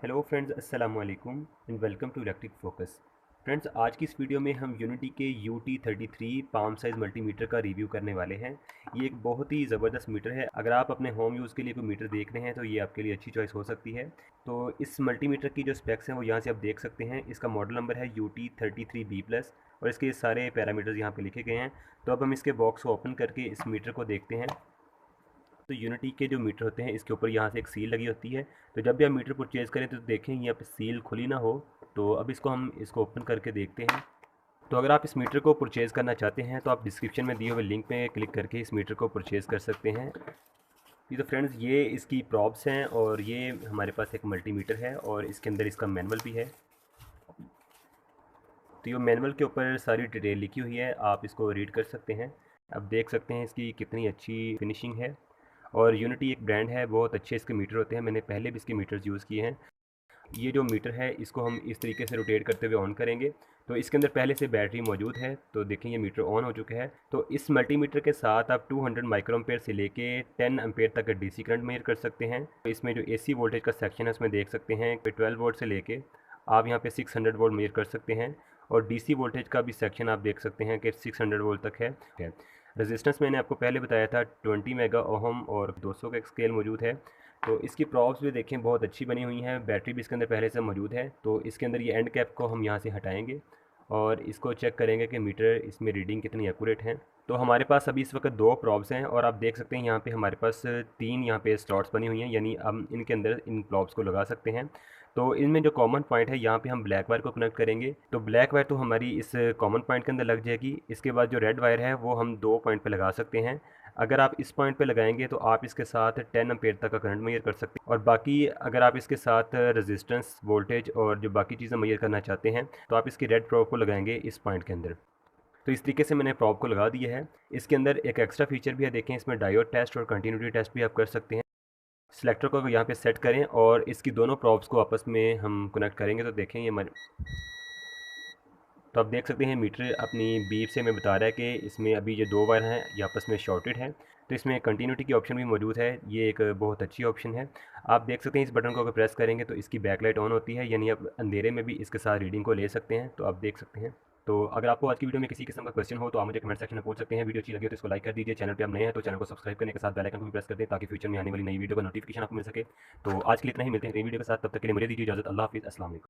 Hello friends, अस्सलाम वालेकुम and welcome to electric focus. Friends, आज की इस वीडियो में हम यूनिटी के UT33 पाम साइज़ मल्टीमीटर का रिव्यू करने वाले हैं। ये एक बहुत ही ज़बरदस्त मीटर है। अगर आप अपने होम यूज़ के लिए कोई मीटर देख रहे हैं तो ये आपके लिए अच्छी चॉइस हो सकती है। तो इस मल्टीमीटर की जो स्पेक्स हैं वो यहाँ से आप देख सकते हैं। इसका मॉडल नंबर है UT33B+ और इसके सारे पैरामीटर्स यहाँ पे लिखे गए हैं। तो अब हम इसके बॉक्स को ओपन करके इस मीटर को देखते हैं। तो यूनिटी के जो मीटर होते हैं इसके ऊपर यहाँ से एक सील लगी होती है। तो जब भी आप मीटर परचेज़ करें तो देखें यहाँ पे सील खुली ना हो। तो अब हम इसको ओपन करके देखते हैं। तो अगर आप इस मीटर को परचेज़ करना चाहते हैं तो आप डिस्क्रिप्शन में दिए हुए लिंक पे क्लिक करके इस मीटर को परचेज़ कर सकते हैं। ये तो फ्रेंड्स, ये इसकी प्रॉप्स हैं और ये हमारे पास एक मल्टीमीटर है और इसके अंदर इसका मैनुअल भी है। तो ये मैनुअल के ऊपर सारी डिटेल लिखी हुई है, आप इसको रीड कर सकते हैं। अब देख सकते हैं इसकी कितनी अच्छी फिनिशिंग है। और यूनिटी एक ब्रांड है, बहुत अच्छे इसके मीटर होते हैं। मैंने पहले भी इसके मीटर्स यूज़ किए हैं। ये जो मीटर है इसको हम इस तरीके से रोटेट करते हुए ऑन करेंगे तो इसके अंदर पहले से बैटरी मौजूद है। तो देखें, ये मीटर ऑन हो चुका है। तो इस मल्टीमीटर के साथ आप 200 माइक्रोएम्पेयर से लेके 10 एम्पेयर तक का डीसी करंट मेजर कर सकते हैं। तो इसमें जो एसी वोल्टेज का सेक्शन है उसमें देख सकते हैं कि 12 वोल्ट से लेके आप यहाँ पे 600 वोल्ट मेजर कर सकते हैं। और डीसी वोल्टेज का भी सेक्शन आप देख सकते हैं कि 600 वोल्ट तक है। रेजिस्टेंस मैंने आपको पहले बताया था 20 मेगा ओहम और 200 का एक स्केल मौजूद है। तो इसकी प्रॉप्स भी देखें बहुत अच्छी बनी हुई हैं। बैटरी भी इसके अंदर पहले से मौजूद है। तो इसके अंदर ये एंड कैप को हम यहाँ से हटाएंगे और इसको चेक करेंगे कि मीटर इसमें रीडिंग कितनी एक्यूरेट है। तो हमारे पास अभी इस वक्त दो प्रॉब्स हैं और आप देख सकते हैं यहाँ पे हमारे पास तीन यहाँ पे स्लॉट्स बनी हुई हैं, यानी हम इनके अंदर इन प्रॉब्स को लगा सकते हैं। तो इनमें जो कॉमन पॉइंट है यहाँ पे हम ब्लैक वायर को कनेक्ट करेंगे। तो ब्लैक वायर तो हमारी इस कॉमन पॉइंट के अंदर लग जाएगी। इसके बाद जो रेड वायर है वो हम दो पॉइंट पे लगा सकते हैं। अगर आप इस पॉइंट पे लगाएंगे तो आप इसके साथ 10 एम्पेयर तक का करंट मेजर कर सकते हैं। और बाकी अगर आप इसके साथ रेजिस्टेंस, वोल्टेज और जो बाकी चीज़ें मेजर करना चाहते हैं तो आप इसकी रेड प्रोब को लगाएंगे इस पॉइंट के अंदर। तो इस तरीके से मैंने प्रोब को लगा दिया है। इसके अंदर एक एक्स्ट्रा फीचर भी है, देखें, इसमें डायोड टेस्ट और कंटिन्यूटी टेस्ट भी आप कर सकते हैं। सिलेक्टर को यहाँ पे सेट करें और इसकी दोनों प्रॉब्स को आपस में हम कनेक्ट करेंगे तो देखें ये हमारे, तो आप देख सकते हैं मीटर अपनी बीप से हमें बता रहा है कि इसमें अभी ये दो वायर हैं ये आपस में शॉर्टेड हैं। तो इसमें कंटिन्यूटी की ऑप्शन भी मौजूद है, ये एक बहुत अच्छी ऑप्शन है। आप देख सकते हैं इस बटन को अगर प्रेस करेंगे तो इसकी बैकलाइट ऑन होती है, यानी आप अंधेरे में भी इसके साथ रीडिंग को ले सकते हैं। तो आप देख सकते हैं। तो अगर आपको आज की वीडियो में किसी किस्म का क्वेश्चन हो तो आप मुझे कमेंट सेक्शन में पूछ सकते हैं। वीडियो अच्छी लगी हो तो इसको लाइक कर दीजिए। चैनल पे आप नए हैं तो चैनल को सब्सक्राइब करने के साथ बेल आइकन को भी प्रेस कर दें ताकि फ्यूचर में आने वाली नई वीडियो का नोटिफिकेशन आपको मिल सके। तो आज के लिए इतना ही, मिलते हैं नई वीडियो के साथ। तब तक के लिए मुझे दीजिए इजाज़त। अल्लाह हाफिज़, अस्सलाम वालेकुम।